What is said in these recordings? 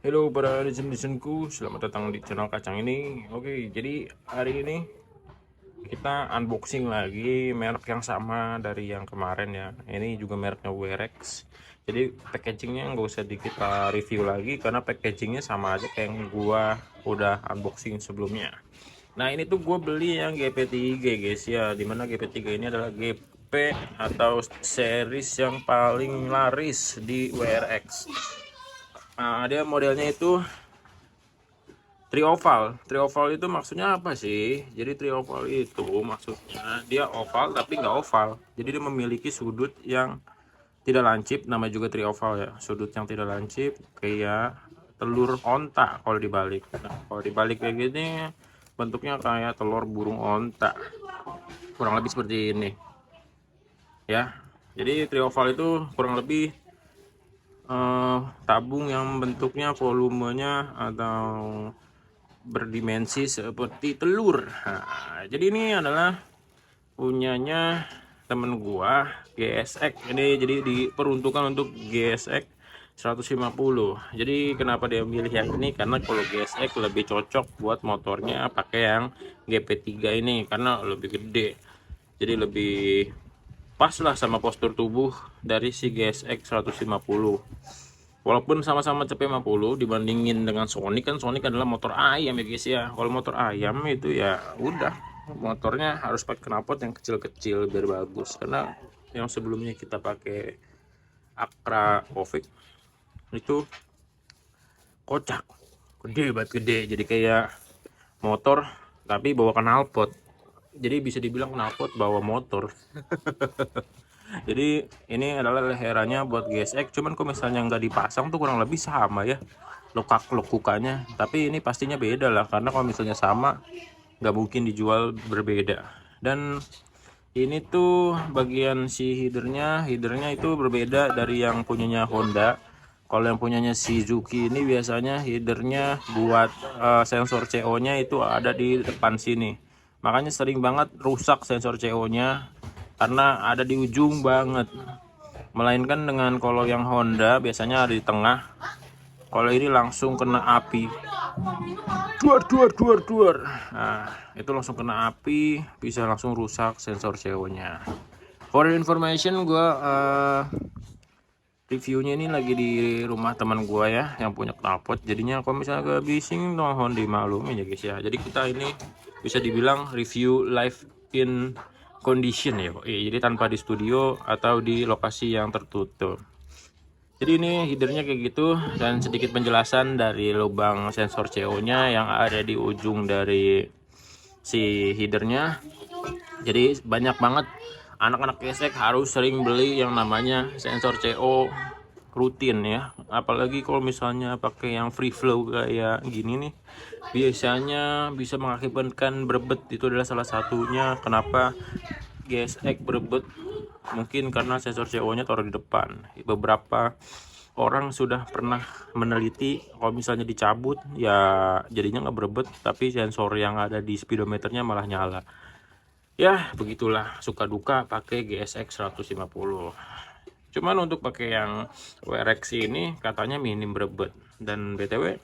Halo para netizen-netizenku, selamat datang di channel Kacang ini. Oke, jadi hari ini kita unboxing lagi merek yang sama dari yang kemarin ya. Ini juga mereknya Werex. Jadi packagingnya nggak usah kita review lagi karena packagingnya sama aja kayak yang gua udah unboxing sebelumnya. Nah ini tuh gue beli yang GP3 guys ya, dimana GP3 ini adalah GP atau series yang paling laris di WRX. Nah, dia modelnya itu trioval. Trioval itu maksudnya apa sih? Jadi trioval itu maksudnya dia oval tapi nggak oval. Jadi dia memiliki sudut yang tidak lancip, nama juga trioval ya. Sudut yang tidak lancip kayak telur onta kalau dibalik. Nah, kalau dibalik kayak gini bentuknya kayak telur burung onta. Kurang lebih seperti ini ya. Jadi trioval itu kurang lebih tabung yang bentuknya volumenya atau berdimensi seperti telur. Nah, jadi ini adalah punyanya temen gua GSX ini, jadi diperuntukkan untuk GSX 150. Jadi kenapa dia milih yang ini, karena kalau GSX lebih cocok buat motornya pakai yang GP3 ini karena lebih gede, jadi lebih pas lah sama postur tubuh dari si GSX 150. Walaupun sama-sama CP50 dibandingin dengan Sonic, kan Sonic adalah motor ayam ya guys ya. Kalau motor ayam itu ya udah, motornya harus pakai knalpot yang kecil-kecil biar bagus. Karena yang sebelumnya kita pakai Acra Ovic itu kocak, gede banget, gede. Jadi kayak motor tapi bawa knalpot. Jadi bisa dibilang knalpot bawa motor. Jadi ini adalah leherannya buat GSX, cuman kalau misalnya nggak dipasang tuh kurang lebih sama ya lekukanya, tapi ini pastinya beda lah karena kalau misalnya sama nggak mungkin dijual berbeda. Dan ini tuh bagian si headernya itu berbeda dari yang punyanya Honda. Kalau yang punyanya Suzuki ini biasanya headernya buat sensor CO nya itu ada di depan sini, makanya sering banget rusak sensor CO nya karena ada di ujung banget. Melainkan dengan kalau yang Honda biasanya ada di tengah, kalau ini langsung kena api, duar duar duar duar. Nah itu langsung kena api, bisa langsung rusak sensor CO nya. For information, gue reviewnya ini lagi di rumah teman gue ya yang punya knalpot, jadinya kalau misalnya agak bising mohon dimaklumin ya guys ya. Jadi kita ini bisa dibilang review live in condition ya, jadi tanpa di studio atau di lokasi yang tertutup. Jadi ini headernya kayak gitu, dan sedikit penjelasan dari lubang sensor CO nya yang ada di ujung dari si headernya. Jadi banyak banget anak-anak gesek harus sering beli yang namanya sensor CO rutin ya, apalagi kalau misalnya pakai yang free flow kayak gini nih, biasanya bisa mengakibatkan berebet. Itu adalah salah satunya kenapa GSX berebet, mungkin karena sensor CO nya taruh di depan. Beberapa orang sudah pernah meneliti kalau misalnya dicabut ya jadinya nggak berebet, tapi sensor yang ada di speedometernya malah nyala. Ya begitulah suka duka pakai GSX 150. Cuman untuk pakai yang WRX ini katanya minim berebet. Dan BTW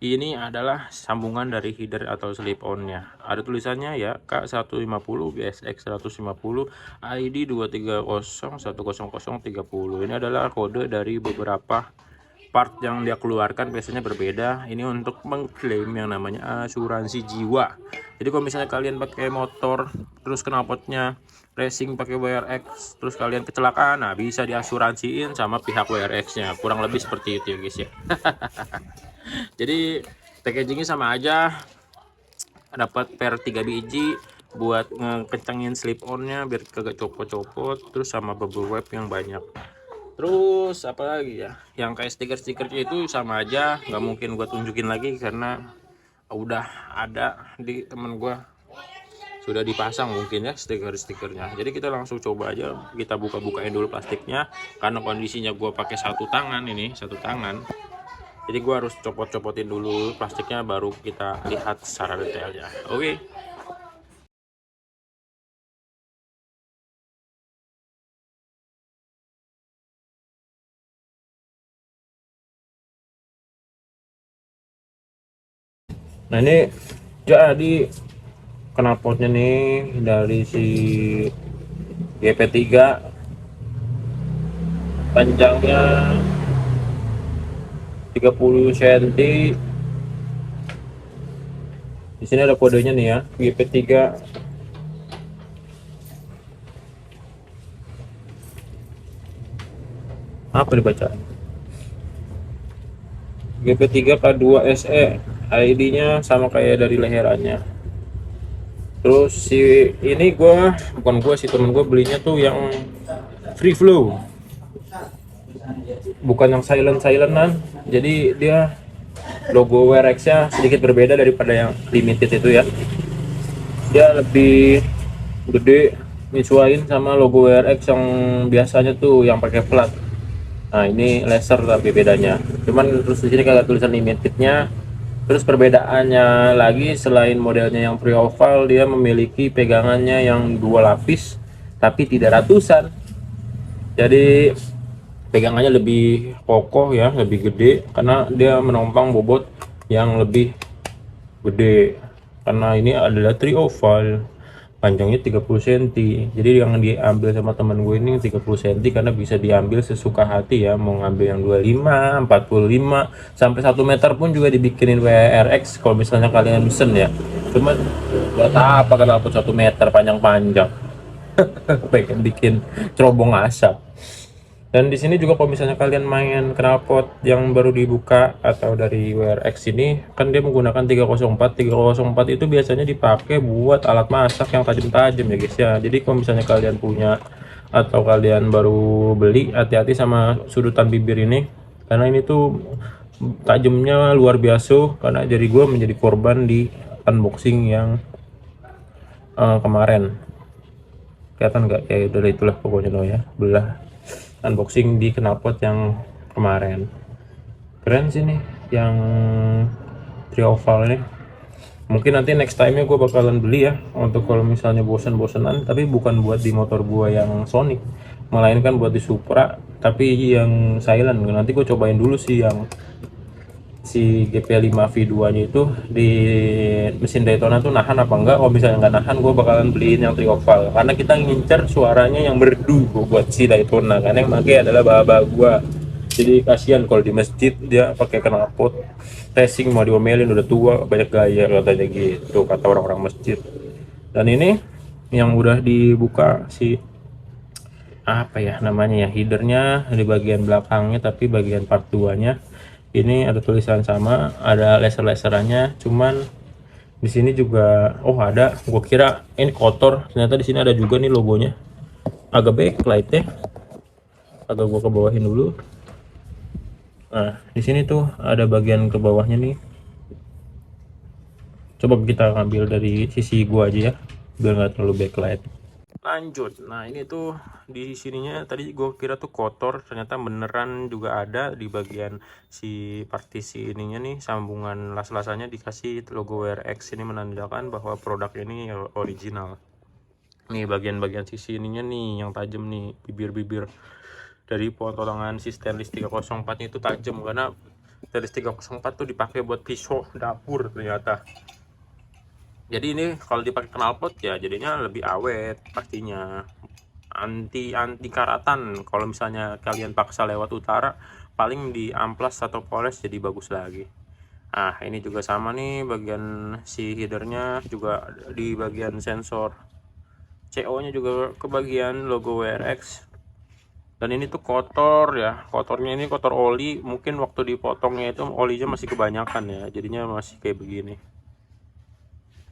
ini adalah sambungan dari header atau slip on-nya. Ada tulisannya ya K150 GSX 150 ID 230100030. Ini adalah kode dari beberapa part yang dia keluarkan, biasanya berbeda. Ini untuk mengklaim yang namanya asuransi jiwa. Jadi kalau misalnya kalian pakai motor terus knalpotnya racing pakai WRX terus kalian kecelakaan, nah bisa diasuransiin sama pihak WRX nya, kurang lebih seperti itu ya guys ya. Jadi packagingnya sama aja, dapat per 3 biji buat ngekencengin slip on nya biar kagak copot-copot, terus sama bubble wrap yang banyak. Terus apa lagi ya, yang kayak stiker-stikernya itu sama aja, nggak mungkin gue tunjukin lagi karena udah ada di temen gue, sudah dipasang mungkin ya stiker-stikernya. Jadi kita langsung coba aja, kita buka-bukain dulu plastiknya karena kondisinya gue pakai satu tangan, ini satu tangan, jadi gue harus copot-copotin dulu plastiknya baru kita lihat secara detailnya. Oke. Nah ini jadi knalpotnya nih dari si GP3, panjangnya 30 cm. Di sini ada kodenya nih ya, GP3. Apa dibaca? GP3K2 SE. ID-nya sama kayak dari leherannya. Terus si ini bukan gua sih, temen gua belinya tuh yang free flow, bukan yang silentan. Jadi dia logo WRX-nya sedikit berbeda daripada yang limited itu ya. Dia lebih gede, nyesuaiin sama logo WRX yang biasanya tuh yang pakai plat. Nah ini laser tapi bedanya. Cuman terus di sini kagak tulisan limitednya. Terus perbedaannya lagi, selain modelnya yang pre-oval, dia memiliki pegangannya yang 2 lapis tapi tidak ratusan. Jadi pegangannya lebih kokoh ya, lebih gede karena dia menompang bobot yang lebih gede. Karena ini adalah tri-oval, panjangnya 30 cm. Jadi yang diambil sama teman gue ini 30 cm karena bisa diambil sesuka hati ya, mau ngambil yang 25, 45 sampai 1 meter pun juga dibikinin WRX kalau misalnya kalian mesen ya. Cuman buat apa kenapa 1 meter panjang-panjang? Pengen bikin cerobong asap. Dan di sini juga kalau misalnya kalian main knalpot yang baru dibuka atau dari WRX ini, kan dia menggunakan 304. 304 itu biasanya dipakai buat alat masak yang tajam-tajam ya guys ya. Jadi kalau misalnya kalian punya atau kalian baru beli, hati-hati sama sudutan bibir ini karena ini tuh tajamnya luar biasa. Karena jadi gue menjadi korban di unboxing yang kemarin. Kelihatan nggak? Ya udah itulah pokoknya lo ya, belah unboxing di knalpot yang kemarin. Keren sih nih yang trioval ini. Mungkin nanti next time nya gue bakalan beli ya, untuk kalau misalnya bosan-bosanan, tapi bukan buat di motor gue yang Sonic, melainkan buat di Supra tapi yang silent. Nanti gue cobain dulu sih yang si GP5 V2 nya itu di mesin Daytona tuh nahan apa enggak. Kalau misalnya nggak nahan, gue bakalan beliin yang trioval karena kita ngincer suaranya yang merdu buat si Daytona, karena yang pakai adalah baba gue. Jadi kasihan kalau di masjid dia pakai knalpot racing mau diomelin, udah tua banyak gaya katanya gitu kata orang-orang masjid. Dan ini yang udah dibuka si apa ya namanya ya, headernya di bagian belakangnya, tapi bagian part 2 nya ini ada tulisan sama, ada laser-laserannya. Cuman di sini juga ada, gua kira ini kotor, ternyata di sini ada juga nih logonya. Agak backlight ya, agak gua ke bawahin dulu. Nah di sini tuh ada bagian ke bawahnya nih, coba kita ngambil dari sisi gua aja ya biar nggak terlalu backlight. Lanjut. Nah ini tuh di sininya tadi gue kira tuh kotor, ternyata beneran juga ada di bagian si partisi ininya nih, sambungan las-lasannya dikasih logo WRX. Ini menandakan bahwa produk ini original. Nih bagian-bagian sisi ininya nih yang tajam nih, bibir-bibir dari potongan si stainless 304 nya itu tajam, karena stainless 304 tuh dipakai buat pisau dapur ternyata. Jadi ini kalau dipakai knalpot ya jadinya lebih awet pastinya, anti karatan. Kalau misalnya kalian paksa lewat utara, paling di amplas atau poles jadi bagus lagi. Nah ini juga sama nih, bagian si headernya juga di bagian sensor CO nya juga ke bagian logo WRX. Dan ini tuh kotor ya, kotornya ini kotor oli, mungkin waktu dipotongnya itu olinya masih kebanyakan ya, jadinya masih kayak begini.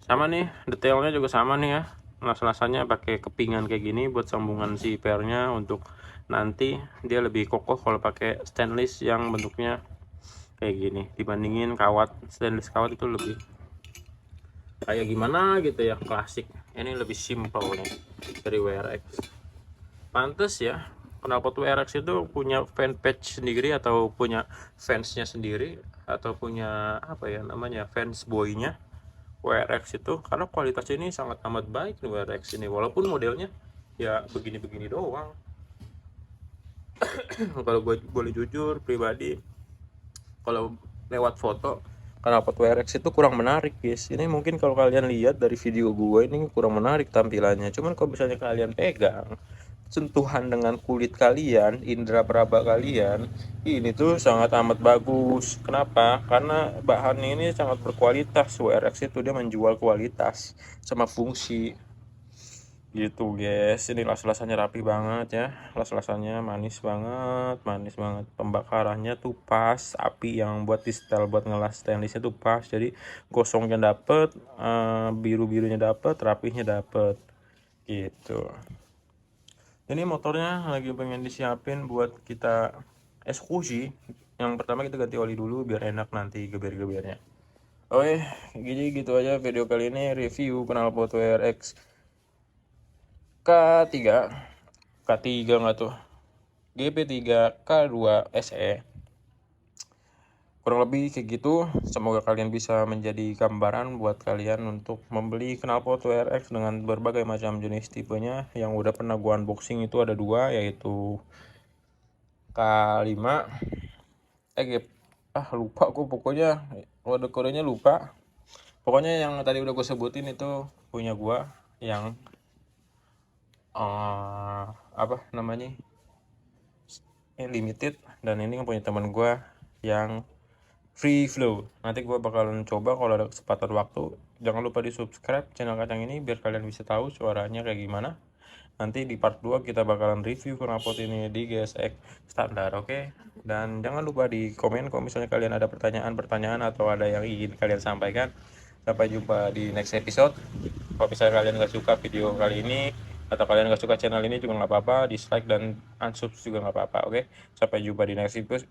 Sama nih detailnya juga sama nih ya, las-lasannya pakai kepingan kayak gini buat sambungan si pernya, untuk nanti dia lebih kokoh kalau pakai stainless yang bentuknya kayak gini dibandingin kawat. Stainless kawat itu lebih kayak gimana gitu ya, klasik. Ini lebih simple nih dari WRX. Pantes ya knalpot WRX itu punya fanpage sendiri atau punya fansnya sendiri, atau punya apa ya namanya, fans boynya WRX itu, karena kualitas ini sangat amat baik nih WRX ini, walaupun modelnya ya begini-begini doang. Kalau gue boleh jujur pribadi, kalau lewat foto knalpot WRX itu kurang menarik guys. Ini mungkin kalau kalian lihat dari video gue ini kurang menarik tampilannya, cuman kalau misalnya kalian pegang, sentuhan dengan kulit kalian, indera peraba kalian, ini tuh sangat amat bagus. Kenapa? Karena bahan ini sangat berkualitas. WRX itu dia menjual kualitas sama fungsi gitu guys. Ini las-lasannya rapi banget ya, las-lasannya manis banget, pembakarannya tuh pas, api yang buat di setel buat ngelas stainlessnya tuh pas, jadi gosongnya dapet, biru-birunya dapet, rapihnya dapet gitu. Ini motornya lagi pengen disiapin buat kita eksekusi. Yang pertama kita ganti oli dulu biar enak nanti geber-gebernya. Oke, jadi gitu aja video kali ini, review knalpot WRX K3 K3 nggak tuh, GP3 K2 SE. Kurang lebih kayak gitu. Semoga kalian bisa menjadi gambaran buat kalian untuk membeli knalpot WRX dengan berbagai macam jenis tipenya. Yang udah pernah gua unboxing itu ada dua, yaitu K5 lupa aku, pokoknya kode-kodenya lupa. Pokoknya yang tadi udah gue sebutin itu punya gua yang apa namanya, limited, dan ini yang punya teman gue yang free flow. Nanti gue bakalan coba kalau ada kesempatan waktu. Jangan lupa di subscribe channel Kacang ini biar kalian bisa tahu suaranya kayak gimana. Nanti di part 2 kita bakalan review knalpot ini di GSX standar, oke? Dan jangan lupa di komen kalau misalnya kalian ada pertanyaan atau ada yang ingin kalian sampaikan. Sampai jumpa di next episode. Kalau misalnya kalian gak suka video kali ini atau kalian gak suka channel ini juga nggak apa-apa, dislike dan unsubscribe juga nggak apa-apa, oke? Sampai jumpa di next episode.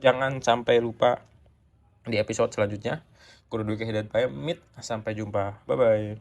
Jangan sampai lupa di episode selanjutnya. Kudu dan pamit, sampai jumpa, bye bye.